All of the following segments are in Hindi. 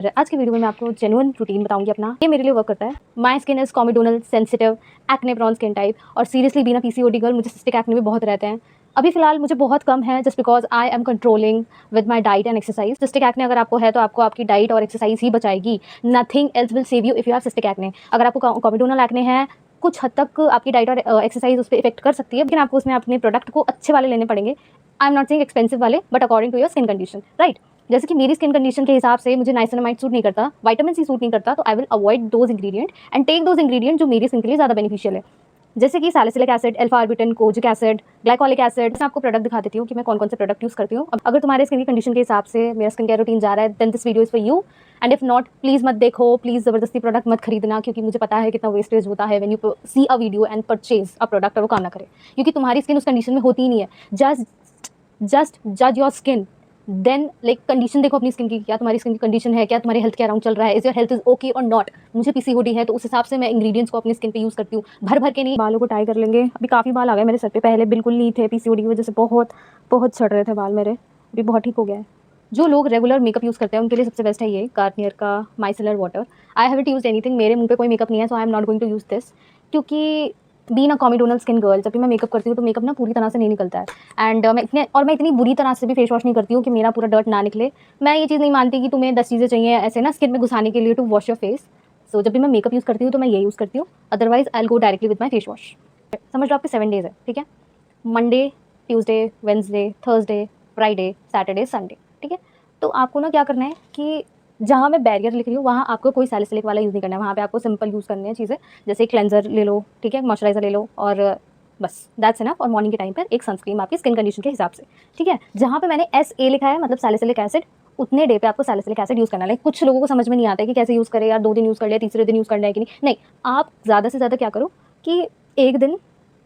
आज की वीडियो में मैं आपको जेन्युइन रूटीन बताऊंगी अपना। ये मेरे लिए वर्क करता है। My skin is comedonal sensitive acne prone skin type और सीरियसली बीना पीसीओडी गर्ल मुझे सिस्टिक एक्ने भी बहुत रहते हैं। अभी फिलहाल मुझे बहुत कम है just because I am controlling with my diet and exercise. Cystic acne अगर आपको है तो आपको आपकी डाइट और एक्सरसाइज ही बचाएगी। Nothing else will save you if you have cystic acne. अगर आपको कॉमेडोनल एक्ने है कुछ हद तक आपकी डाइट और एक्सरसाइज उस पर इफेक्ट कर सकती है, लेकिन आपको उसमें अपने प्रोडक्ट को अच्छे वाले लेने पड़ेंगे। I am not saying expensive वाले, but according to your skin condition, right. जैसे कि मेरी स्किन कंडीशन के हिसाब से मुझे नाइसिनामाइड सूट नहीं करता, विटामिन सी सूट नहीं करता, तो I will avoid those ingredient and take those ingredient जो मेरी स्किन के लिए ज़्यादा बेनिफिशियल है। जैसे कि salicylic acid, alpha arbutin, kojic acid, glycolic acid. मैं आपको प्रोडक्ट दिखा देती हूँ कि मैं कौन कौन से प्रोडक्ट यूज़ करती हूँ। अगर तुम्हारे स्किन की कंडीशन के हिसाब से मेरा स्किन केयर रूटीन जा रहा है then this video is for you. And if not please मत देखो, प्लीज़ ज़बरदस्ती प्रोडक्ट मत खरीदना, क्योंकि मुझे पता है कितना वेस्टेज होता है when you see a video and purchase a product और वो काम ना करे, क्योंकि तुम्हारी स्किन उस कंडीशन में होती ही नहीं है। जस्ट जज your skin, then like condition देखो अपनी स्किन की, क्या तुम्हारी स्किन की कंडीशन है, क्या तुम्हारे हेल्थ के अराउंड चल रहा है, is your health is okay और नॉट। मुझे पीसीओडी है तो उस हिसाब से मैं इंग्रेडिएंट्स को अपनी स्किन पे यूज़ करती हूँ, भर भर के नहीं। बालों को टाई कर लेंगे। अभी काफ़ी बाल आ गए मेरे सर पे, पहले बिल्कुल नहीं थे, पीसीओडी की वजह से बहुत बहुत सड़ रहे थे बाल मेरे, अभी बहुत ठीक हो गया है। जो लोग रेगुलर मेकअप यूज़ करते हैं उनके लिए सबसे बेस्ट है ये गार्नियर का micellar water. I haven't used anything, मेरे मुंह पे कोई मेकअप नहीं है, so I am not going to use this, क्योंकि being a comedonal skin girl जब भी मैं मेकअप करती हूँ तो मेकअप ना पूरी तरह से नहीं निकलता है। एंड मैं इतनी बुरी तरह से भी फेस वॉश नहीं करती हूँ कि मेरा पूरा डर्ट ना निकले। मैं ये चीज़ नहीं मानती कि तुम्हें 10 चीज़ें चाहिए ऐसे ना स्किन में घुसाने के लिए टू वॉश योर फेस। सो जब भी मैं मेकअप यूज़ करती हूँ तो मैं ये यूज़ करती हूँ, otherwise I will go directly with my face wash. समझ लो आपके 7 डेज है, ठीक है। Monday, Tuesday, Wednesday, Thursday, Friday, Saturday, Sunday, ठीक है। तो आपको ना क्या करना है कि जहाँ मैं बैरियर लिख रही हूँ वहाँ आपको कोई सैलिसिलिक वाला यूज़ नहीं करना है, वहाँ पे आपको सिंपल यूज़ करनी है चीज़ें, जैसे क्लेंजर ले लो, ठीक है, मॉइस्चराइजर ले लो और बस दैट्स इनफ। और मॉर्निंग के टाइम पर एक सनस्क्रीन आपकी स्किन कंडीशन के हिसाब से, ठीक है। जहाँ पे मैंने SA लिखा है मतलब सैलिसिलिक एसिड, उतने डे पे आपको सैलिसिलिक एसिड यूज़ करना है। लाइक कुछ लोगों को समझ में नहीं आता है कि कैसे यूज़ करें यार, 2 दिन यूज़ कर लिया, तीसरे दिन यूज़ करना है कि नहीं। आप ज़्यादा से ज़्यादा क्या करो कि एक दिन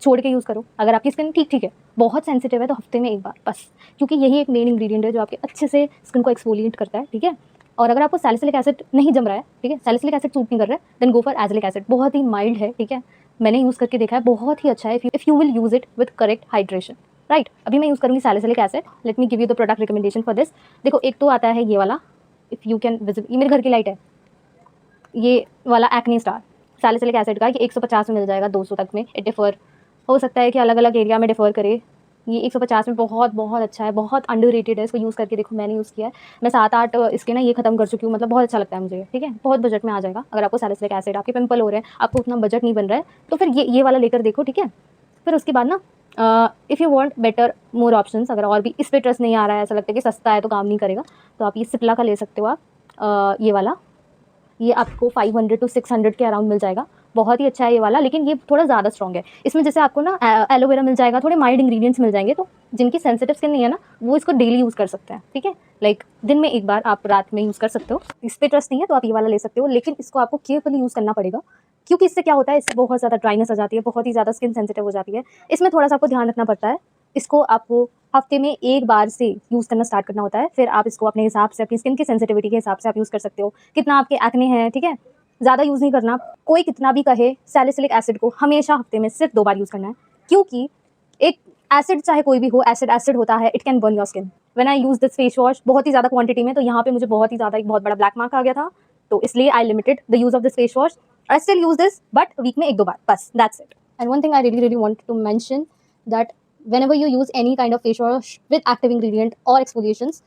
छोड़ के यूज़ करो। अगर आपकी स्किन ठीक है, बहुत सेंसिटिव है तो हफ्ते में एक बार बस, क्योंकि यही एक मेन इंग्रेडिएंट है जो आपके अच्छे से स्किन को एक्सफोलिएट करता है, ठीक है। और अगर आपको सैलिसिलिक एसिड नहीं जम रहा है, ठीक है, सैलिसिलिक एसिड सूट नहीं कर रहा है, देन गो फॉर एज़िलिक एसिड। बहुत ही माइल्ड है, ठीक है, मैंने यूज़ करके देखा है, बहुत ही अच्छा है if you will use it with correct hydration, right. अभी मैं यूज़ करूँगी salicylic acid. Let me give you the product recommendation for this. देखो एक तो आता है ये वाला, इफ़ यू कैन विजिट, ये मेरे घर की लाइट है, ये वाला एक्ने स्टार सैलिसिलिक एसिड का, ये 150 में मिल जाएगा, 200 तक में। इट डिफर हो सकता है कि अलग अलग एरिया में डिफर करे। ये 150 में बहुत बहुत अच्छा है, बहुत अंडररेटेड है, इसको यूज़ करके देखो, मैंने यूज़ किया है। मैं 7-8 इसके ना ये खत्म कर चुकी हूँ, मतलब बहुत अच्छा लगता है मुझे, ठीक है। बहुत बजट में आ जाएगा। अगर आपको सैलिसिलिक एसिड, आपके पिंपल हो रहे हैं, आपको उतना बजट नहीं बन रहा है, तो फिर ये वाला लेकर देखो, ठीक है। फिर उसके बाद ना if you want better more options, अगर और भी इस पर ट्रस्ट नहीं आ रहा है, ऐसा लगता है कि सस्ता है तो काम नहीं करेगा, तो आप ये सिप्ला का ले सकते हो आप। ये वाला, ये आपको 500 to 600 के अराउंड मिल जाएगा। बहुत ही अच्छा है ये वाला, लेकिन ये थोड़ा ज़्यादा स्ट्रॉन्ग है। इसमें जैसे आपको ना एलोवेरा मिल जाएगा, थोड़े माइल्ड इंग्रेडिएंट्स मिल जाएंगे, तो जिनकी सेंसिटिव स्किन नहीं है ना वो इसको डेली यूज़ कर सकते हैं, ठीक है। लाइक दिन में एक बार, आप रात में यूज़ कर सकते हो। इस पर ट्रस्ट नहीं है तो आप ये वाला ले सकते हो, लेकिन इसको आपको केयरफुली यूज़ करना पड़ेगा, क्योंकि इससे क्या होता है, इससे बहुत ज़्यादा ड्राइनेस आ जाती है, बहुत ही ज़्यादा स्किन सेंसिटिव हो जाती है। इसमें थोड़ा सा आपको ध्यान रखना पड़ता है। इसको आपको हफ्ते में एक बार से यूज़ करना स्टार्ट करना होता है, फिर आप इसको अपने हिसाब से, अपनी स्किन की सेंसिटिविटी के हिसाब से आप यूज़ कर सकते हो, कितना आपके एक्ने हैं, ठीक है। ज़्यादा यूज़ नहीं करना। कोई कितना भी कहे, सैलिसिलिक एसिड को हमेशा हफ्ते में सिर्फ 2 बार यूज़ करना है, क्योंकि एक एसिड चाहे कोई भी हो, एसिड होता है, it can burn your skin. When I use this face wash बहुत ही ज़्यादा क्वांटिटी में, तो यहाँ पे मुझे बहुत ही ज़्यादा एक बहुत बड़ा ब्लैक मार्क आ गया था, तो इसलिए I limited the use of this face wash. I still use this, but week में 1-2 बार बस, that's it. And one thing I really want to mention that whenever you use any kind of face wash with active ingredient or exfoliations,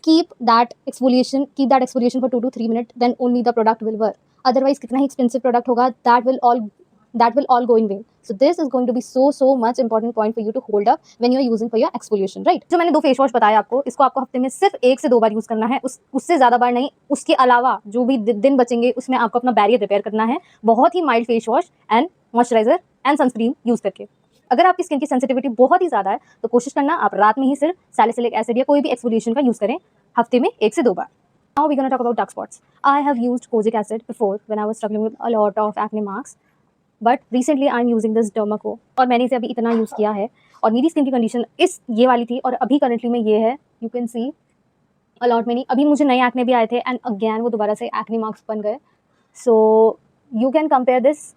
keep that exfoliation for 2 to 3 minutes, then only the product will work. Otherwise कितना ही expensive product होगा, that will all go in vain. So this is going to be so much important point for you to hold up when you are using for your exfoliation, right? जो मैंने 2 फेस वॉश बताया आपको, इसको आपको हफ्ते में सिर्फ 1 से 2 बार यूज करना है, उससे ज़्यादा बार नहीं। उसके अलावा जो भी दिन बचेंगे उसमें आपको अपना बैरियर रिपेयर करना है, बहुत ही mild face wash and moisturiser and sunscreen use करके। अगर आपकी स्किन की सेंसिटिविटी बहुत ही ज़्यादा है तो कोशिश करना आप रात में ही सिर्फ सैलिसिलिक एसिड या कोई भी एक्सफोलिएशन का यूज़ करें, हफ्ते में 1 से 2 बार। Now we're gonna talk about dark spots. I have used kojic acid before when I was struggling with a lot of acne marks, but recently I'm using this Dermaco और मैंने इसे अभी इतना यूज़ किया है, और मेरी स्किन की कंडीशन ये वाली थी और अभी करंटली में ये है। You can see a lot many, अभी मुझे नए एक्ने भी आए थे एंड अगेन वो दोबारा से एक्ने मार्क्स बन गए। So you can compare this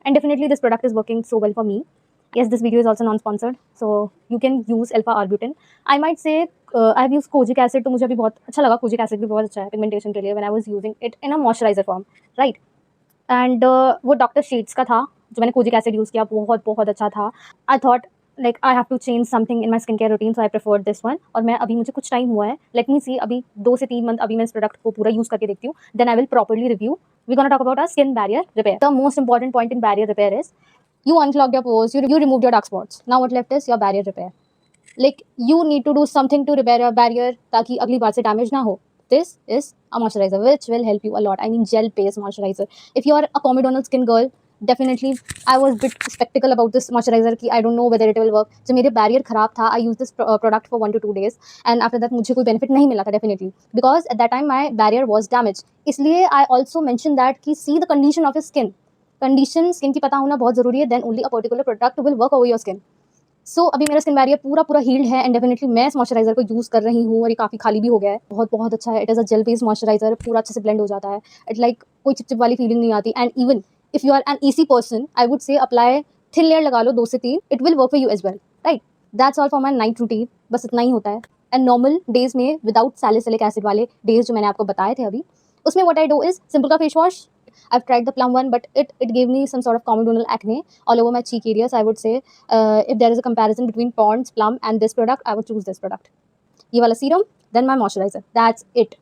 and definitely this product is working so well for me. Yes, this video is also non-sponsored, so you can use alpha arbutin. I might say I have use kojic acid, तो मुझे अभी बहुत अच्छा लगा। कोजिक एसिड भी बहुत अच्छा है पिगमेंटेशन के लिए when I was using it in a moisturiser form, right. And वो डॉक्टर शीट्स का था जो मैंने कोजिक एसिड यूज़ किया, बहुत बहुत अच्छा था। I thought like I have to change something in my skin care routine, so I preferred this one. और मैं अभी, मुझे कुछ टाइम हुआ है, लेट मी सी, अभी 2 से 3 मंथ अभी मैं इस प्रोडक्ट को पूरा यूज़ करके देखती हूँ, then I will properly review. We gonna talk about our skin barrier repair. The most important point in barrier repair is you unclogged your pores, you removed your dark spots. Now what left is your barrier repair. Like you need to do something to repair your barrier ताकि अगली बार से डैमेज ना हो. This is a moisturizer which will help you a lot. I mean gel based moisturizer. If you are a comedonal skin girl, definitely I was bit skeptical about this moisturizer कि I don't know whether it will work. जब मेरे barrier खराब था, I used this product for 1 to 2 days and after that मुझे कोई benefit नहीं मिला था definitely because at that time my barrier was damaged. इसलिए I also mentioned that कि see the condition of your skin. Condition skin की पता होना बहुत ज़रूरी है, then only a particular product will work over your skin. So अभी मेरा स्किन बैरियर पूरा हील्ड है एंड डेफिनेटली मैं इस मॉइस्चराइजर को यूज़ कर रही हूँ और ये काफ़ी खाली भी हो गया है। बहुत बहुत अच्छा है। It is a gel based moisturiser, पूरा अच्छे से ब्लेंड हो जाता है। इट लाइक कोई चिपचिप वाली फीलिंग नहीं आती। And even if you are an EC person, I would say apply thin layer लगा लो 2 से 3, it will work for you as well, right. That's all for my night routine, बस इतना ही होता है। एंड नॉर्मल डेज में विदाउट सैलिसिलिक एसिड वाले डेज जो मैंने आपको बताए थे अभी, उसमें what I do is simple का face wash. I've tried the Plum one, but it gave me some sort of comedonal acne all over my cheek areas. I would say if there is a comparison between Pond's Plum and this product, I would choose this product. ये वाला serum, then my moisturizer. That's it.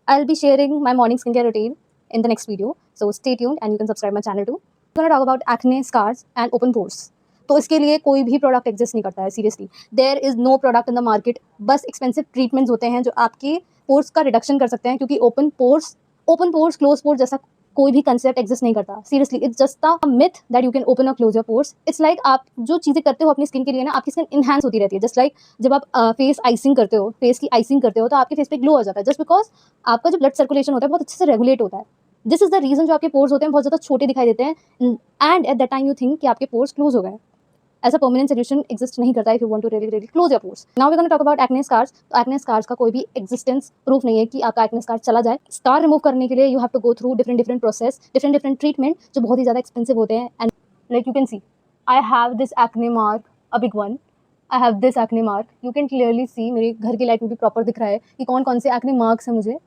I'll be sharing my morning skincare routine in the next video, so stay tuned and you can subscribe my channel too. I'm gonna talk about acne, scars and open pores. तो इसके लिए कोई भी प्रोडक्ट एग्जिस्ट नहीं करता है, seriously there is no product in the market. बस एक्सपेंसिव ट्रीटमेंट्स होते हैं जो आपके पोर्स का रिडक्शन कर सकते हैं, क्योंकि ओपन पोर्स क्लोज पोर्स जैसा कोई भी कंसेप्ट एग्जिस्ट नहीं करता। Seriously it's just a myth that you can open और close your pores. It's like आप जो चीज़ें करते हो अपनी स्किन के लिए ना, आपकी स्किन इनहैंस होती रहती है। जस्ट लाइक जब आप फेस आइसिंग करते हो, फेस की आइसिंग करते हो, तो आपके फेस पे ग्लो आ जाता है, जस्ट बिकॉज आपका जो ब्लड सर्कुलेशन होता है बहुत अच्छे से रेगुलेट होता है। दिस इज द रीजन जो आपके पोर्स होते हैं बहुत ज़्यादा छोटे दिखाई देते हैं and at that time you think कि आपके पोर्स क्लोज हो गए। ऐसा परमानेंट सोल्यूशन एग्जिस्ट नहीं करता if you want to really close your pores. Now we gonna talk about acne scars. तो एक्ने स्कार्स का कोई भी एग्जिस्टेंस प्रूफ नहीं है कि आपका एक्ने स्कार चला जाए। स्कार रिमूव करने के लिए you have to go through different process, different treatment जो बहुत ही ज़्यादा एक्सपेंसिव होते हैं। And like you can see I have this acne mark, a big one. I have this acne mark, you can clearly see, मेरे घर की लाइट में भी प्रॉपर दिख रहा है कि कौन कौन से एक्ने मार्क्स हैं मुझे।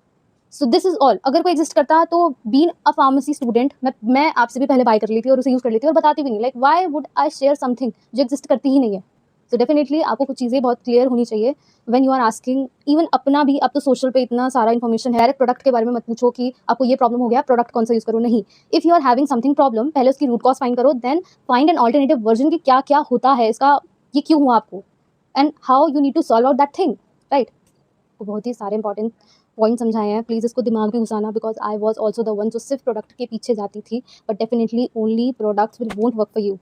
So this is all. अगर कोई एग्जिस्ट करता है तो बीन अ फार्मेसी स्टूडेंट मैं आपसे भी पहले बाय कर लेती और उसे यूज़ कर लेती और बताती भी नहीं। Like why would I share something जो एग्जिस्ट करती ही नहीं है। तो डेफिनेटली आपको कुछ चीज़ें बहुत क्लियर होनी चाहिए when you are asking. Even अपना भी, अब तो सोशल पे इतना सारा इन्फॉर्मेशन है। डायरेक्ट प्रोडक्ट के बारे में मत पूछो कि आपको ये प्रॉब्लम हो गया, प्रोडक्ट कौन सा यूज़ करो, नहीं। If you are having something problem, पहले उसकी रूट कॉज फाइंड करो, then find an alternative version कि क्या क्या होता है इसका, ये क्यों हुआ आपको, and how you need to solve out that thing, right. तो बहुत ही सारे इंपॉर्टेंट पॉइंट समझाए हैं, प्लीज़ इसको दिमाग में घुसाना, because I was also the one जो सिर्फ प्रोडक्ट के पीछे जाती थी। But definitely only products will won't work for you.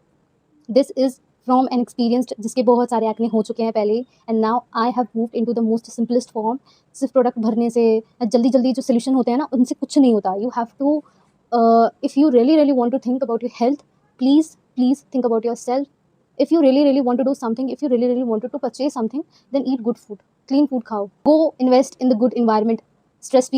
This is from an experienced जिसके बहुत सारे एक्ने हो चुके हैं पहले, and now I have moved into the most simplest form. सिर्फ प्रोडक्ट भरने से जल्दी जो सोल्यूशन होते हैं ना, उनसे कुछ नहीं होता। You have to, if you really want to think about your health, please think about yourself. If you really want to do something, if you really wanted to purchase something, then eat good food, clean food खाओ, go invest in the good environment, stress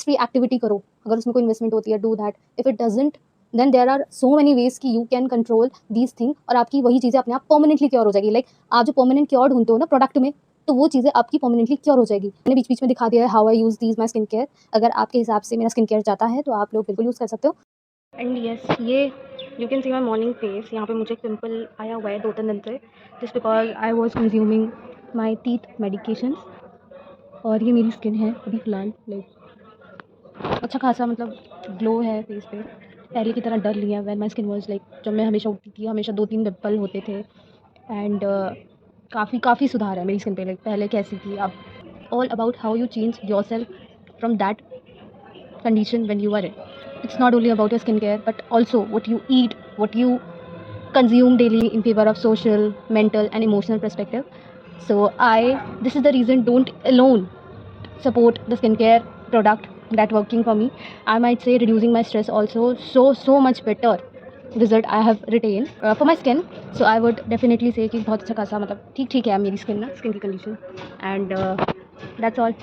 free activity करो अगर उसमें कोई इन्वेस्टमेंट होती है, do that. If it doesn't, then there are so many ways कि you can control these things और आपकी वही चीज़ें अपने आप परमानेंटली क्योर हो जाएगी। लाइक आप जो परमानेंट क्योर ढूंढते हो ना प्रोडक्ट में, तो वो चीज़ें आपकी परमानेंटली क्योर हो जाएगी। मैंने बीच में दिखा दिया है how I use these my skin care. अगर आपके हिसाब से मेरा स्किन केयर जाता है तो आप लोग बिल्कुल यूज़ कर सकते हो। एंड यस, ये you can C my morning face. यहाँ पे मुझे पिंपल आया हुआ है 2-3 दिन से, just because I was consuming my teeth medications. और ये मेरी स्किन है अभी फ़िलहाल, लाइक अच्छा खासा मतलब ग्लो है फेस पे, पहले की तरह डर लिया। When my skin was like, जब मैं हमेशा उठती थी हमेशा 2-3 पिंपल होते थे। एंड काफ़ी सुधार है मेरी स्किन पे, लाइक पहले कैसी थी अब। All about how you change your self from that condition when you are in. It's not only about your skincare, but also what you eat, what you consume daily in favor of social, mental and emotional perspective. So this is the reason, don't alone support the skincare product that working for me. I might say reducing my stress also, so much better result I have retained for my skin. So I would definitely say कि बहुत अच्छा खासा मतलब ठीक है मेरी स्किन की कंडीशन। And that's all.